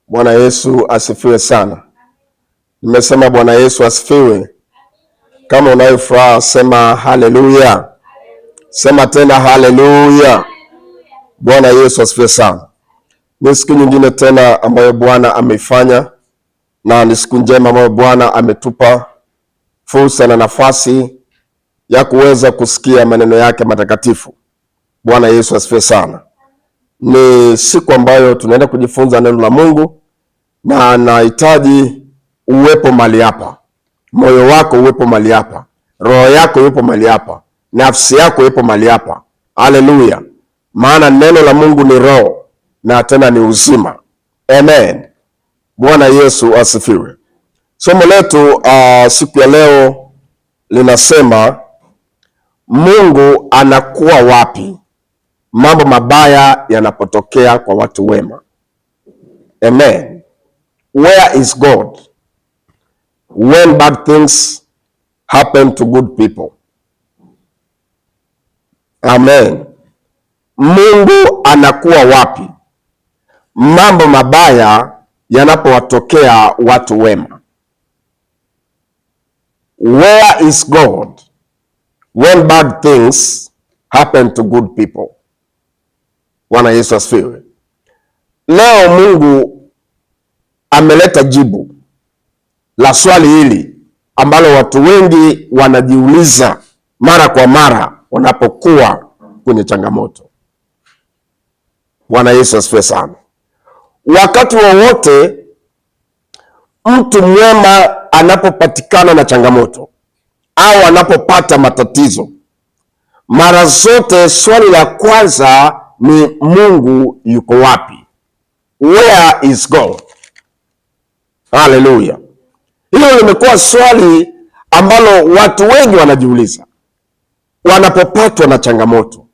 Bwana Yesu asifiwe sana. Nimesema Bwana Yesu asifiwe. Kama unayo furaha sema haleluya. Sema tena haleluya. Bwana Yesu asifiwe sana. Ni siku nyingine tena ambayo Bwana ameifanya, na ni siku njema ambayo Bwana ametupa fursa na nafasi ya kuweza kusikia maneno yake matakatifu. Bwana Yesu asifiwe sana. Ni siku ambayo tunaenda kujifunza neno la Mungu, na nahitaji uwepo mahali hapa. Moyo wako uwepo mahali hapa, roho yako uwepo mahali hapa, nafsi yako uwepo mahali hapa. Haleluya. Maana neno la Mungu ni roho na tena ni uzima. Amen. Bwana Yesu asifiwe. Somo letu siku ya leo linasema Mungu anakuwa wapi mambo mabaya yanapotokea kwa watu wema. Amen. Where is God when bad things happen to good people? Amen. Mungu anakuwa wapi mambo mabaya yanapowatokea watu wema? Where is God when bad things happen to good people? Bwana Yesu asifiwe. Leo Mungu ameleta jibu la swali hili ambalo watu wengi wanajiuliza mara kwa mara wanapokuwa kwenye changamoto. Bwana Yesu asifiwe sana. Wakati wowote mtu mwema anapopatikana na changamoto au anapopata matatizo, mara zote swali la kwanza ni Mungu yuko wapi? Where is God? Haleluya. Hilo limekuwa swali ambalo watu wengi wanajiuliza wanapopatwa na changamoto.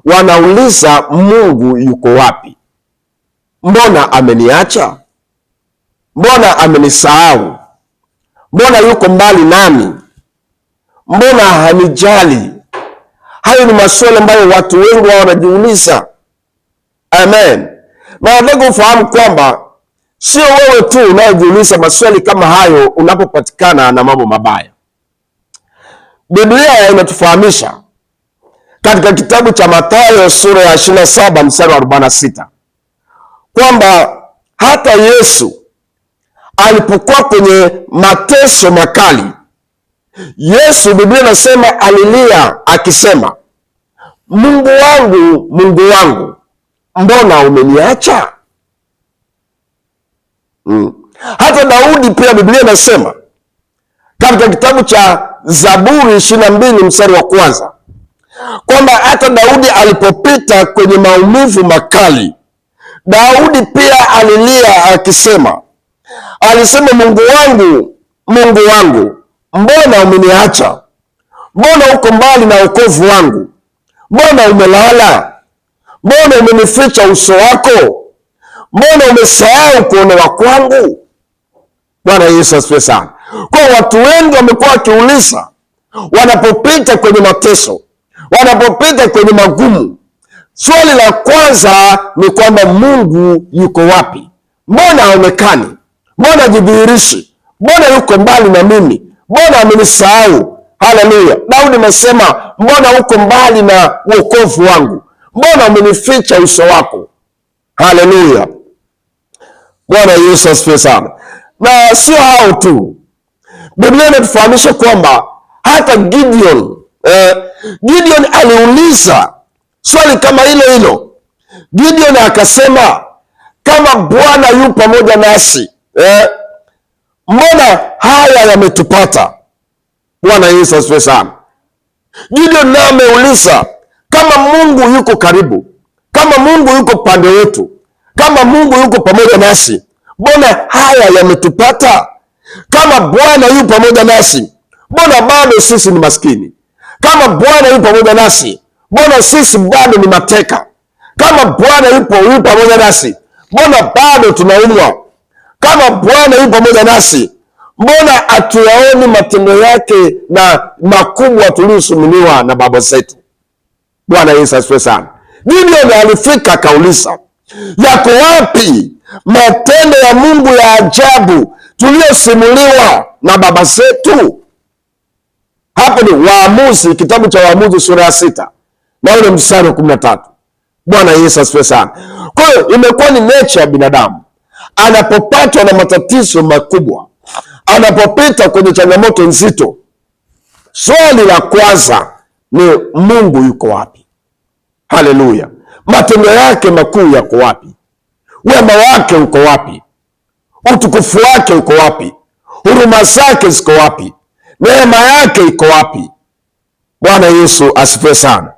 Wanauliza Mungu yuko wapi? Mbona ameniacha? Mbona amenisahau? Mbona yuko mbali nami? Mbona hanijali? Hayo ni maswali ambayo watu wengi wao wanajiuliza. Amen. Na nataka ufahamu kwamba sio wewe tu unayejiuliza maswali kama hayo unapopatikana na mambo mabaya. Biblia inatufahamisha katika kitabu cha Mathayo sura ya 27 mstari wa 46 kwamba hata Yesu alipokuwa kwenye mateso makali, Yesu, Biblia inasema, alilia akisema, Mungu wangu, Mungu wangu, mbona umeniacha? Hata Daudi pia Biblia inasema katika kitabu cha Zaburi 22 mstari wa 1 kwamba hata Daudi alipopita kwenye maumivu makali, Daudi pia alilia akisema, alisema, Mungu wangu, Mungu wangu, mbona umeniacha? Mbona uko mbali na wokovu wangu? Mbona umelala? Mbona umenificha uso wako? Mbona umesahau kuonewa kwangu? Bwana Yesu asifiwe sana. Kwa watu wengi wamekuwa wakiuliza wanapopita kwenye mateso, wanapopita kwenye magumu, swali la kwanza ni kwamba Mungu yuko wapi? Mbona haonekani? Mbona hajidhihirishi? Mbona yuko mbali na mimi? Mbona amenisahau? Haleluya. Daudi anasema, mbona uko mbali na wokovu wangu? Mbona umenificha uso wako? Haleluya. Bwana Yesu asifiwe sana. Na sio hao tu, Biblia inatufahamisha kwamba hata Gideon aliuliza swali kama hilo hilo. Gideon akasema, kama Bwana yu pamoja nasi, mbona haya yametupata? Bwana Yesu asifiwe sana. Gideon naye ameuliza, kama Mungu yuko karibu, kama Mungu yuko pande wetu, kama Mungu yuko pamoja nasi, mbona haya yametupata? Kama Bwana yu pamoja nasi, mbona bado sisi ni maskini? Kama Bwana yu pamoja nasi, mbona sisi bado ni mateka? Kama Bwana yu pamoja nasi, mbona bado tunaumwa? Kama Bwana yu pamoja nasi, mbona hatuyaoni matendo yake na makubwa tuliyosumuliwa na baba zetu? Bwana Yesu asifiwe sana. Gideon alifika akauliza, yako wapi matendo ya Mungu ya ajabu tuliyosimuliwa na baba zetu? Hapo ni Waamuzi, kitabu cha Waamuzi sura ya 6 na ule mstari wa 13. Bwana Yesu asifiwe sana. Kwa hiyo imekuwa ni nature ya binadamu, anapopatwa na matatizo makubwa, anapopita kwenye changamoto nzito, swali la kwanza ni Mungu yuko wapi? Haleluya! Matendo yake makuu yako wapi? Wema wake uko wapi? Utukufu wake uko wapi? Huruma zake ziko wapi? Neema yake iko wapi? Bwana Yesu asifiwe sana.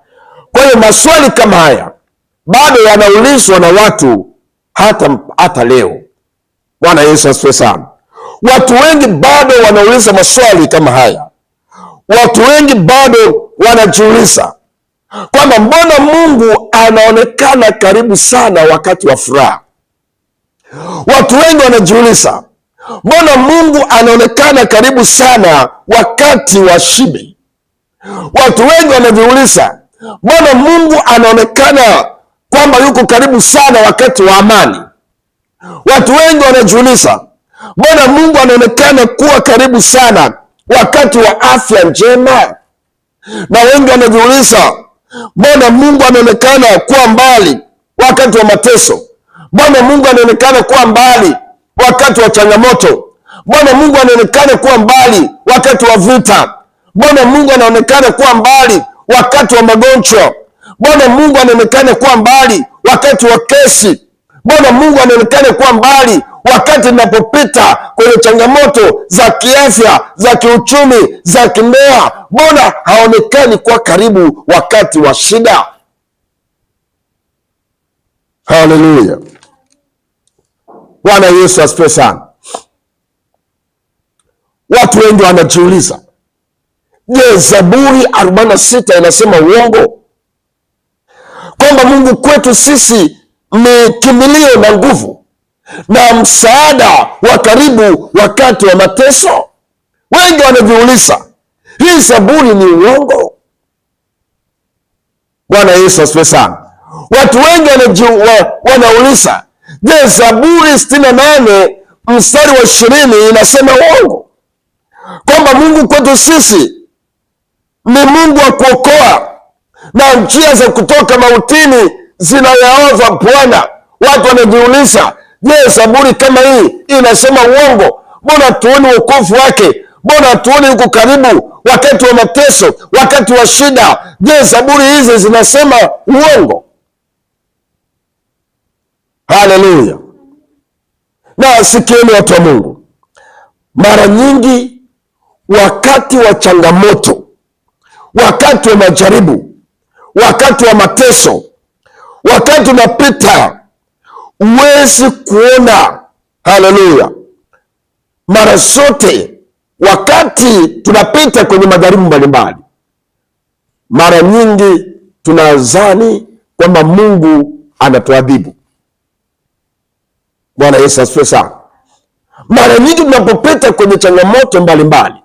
Kwa hiyo maswali kama haya bado yanaulizwa na watu hata leo. Bwana Yesu asifiwe sana. Watu wengi bado wanauliza maswali kama haya. Watu wengi bado wanajiuliza kwamba mbona Mungu anaonekana karibu sana wakati wa furaha? Watu wengi wanajiuliza mbona Mungu anaonekana karibu sana wakati wa shibe? Watu wengi wanajiuliza mbona Mungu anaonekana kwamba yuko karibu sana wakati wa amani? Watu wengi wanajiuliza mbona Mungu anaonekana kuwa karibu sana wakati wa afya njema? Na wengi wanajiuliza mbona Mungu anaonekana kuwa mbali wakati wa mateso? Mbona Mungu anaonekana kuwa mbali wakati wa changamoto? Mbona Mungu anaonekana kuwa mbali wakati wa vita? Mbona Mungu anaonekana kuwa mbali wakati wa magonjwa? Mbona Mungu anaonekana kuwa mbali wakati wa kesi? Mbona Mungu anaonekana kuwa mbali wakati ninapopita kwenye changamoto za kiafya, za kiuchumi, za kindoa? Mbona haonekani kuwa karibu wakati wa shida? Haleluya! Bwana Yesu asifiwe sana. Watu wengi wanajiuliza, je, Zaburi 46 inasema uongo? Kwamba Mungu kwetu sisi ni kimbilio na nguvu na msaada wa karibu wakati wa mateso? Wengi wanajiuliza, hii Zaburi ni uongo? Bwana Yesu asifiwe sana. Watu wengi wanauliza, je, Zaburi 68 mstari wa 20 inasema uongo? Kwamba Mungu kwetu sisi ni Mungu wa kuokoa na njia za kutoka mautini zinayaoza Bwana. Watu wanajiuliza, je, Zaburi kama hii inasema uongo? Mbona tuoni wokovu wake? Mbona tuoni yuko karibu wakati wa mateso, wakati wa shida? Je, Zaburi hizi zinasema uongo? Haleluya! Na sikieni watu wa Mungu, mara nyingi wakati wa changamoto, wakati wa majaribu, wakati wa mateso, wakati unapita, huwezi kuona. Haleluya! Mara zote wakati tunapita kwenye majaribu mbalimbali, mara nyingi tunadhani kwamba Mungu anatuadhibu. Bwana Yesu asifiwe sana. Mara nyingi tunapopita kwenye changamoto mbalimbali,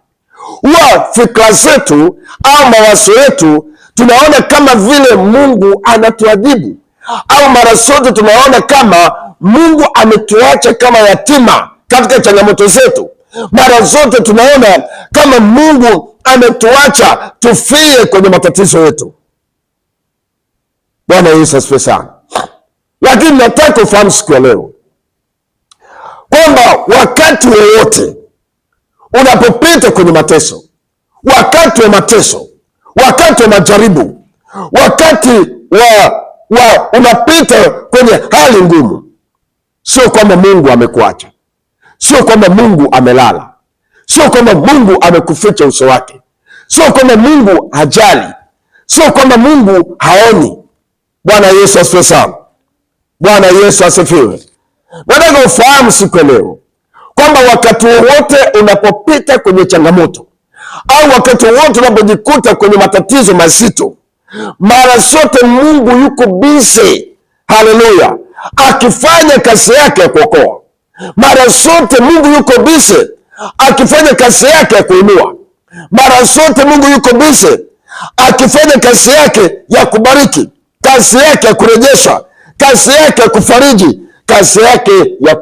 huwa fikra zetu au mawazo yetu tunaona kama vile Mungu anatuadhibu, au mara zote tunaona kama Mungu ametuacha kama yatima katika changamoto zetu. Mara zote tunaona kama Mungu ametuacha tufie kwenye matatizo yetu. Bwana Yesu asifiwe sana. Lakini nataka ufahamu siku ya leo kwamba wakati wowote unapopita kwenye mateso, wakati wa mateso, wakati wa majaribu, wakati unapita kwenye hali ngumu, sio kwamba Mungu amekuacha, sio kwamba Mungu amelala, sio kwamba Mungu amekuficha uso wake, sio kwamba Mungu hajali, sio kwamba Mungu haoni. Bwana Yesu asifiwe sana. Bwana Yesu asifiwe. Nataka ufahamu siku leo kwamba wakati wowote unapopita kwenye changamoto au wakati wowote unapojikuta kwenye matatizo mazito, mara zote Mungu yuko busy, haleluya, akifanya kazi yake ya kuokoa. Mara zote Mungu yuko busy akifanya kazi yake ya kuinua. Mara zote Mungu yuko busy akifanya kazi yake ya kubariki, kazi yake ya kurejesha, kazi yake ya kufariji, kazi yake ya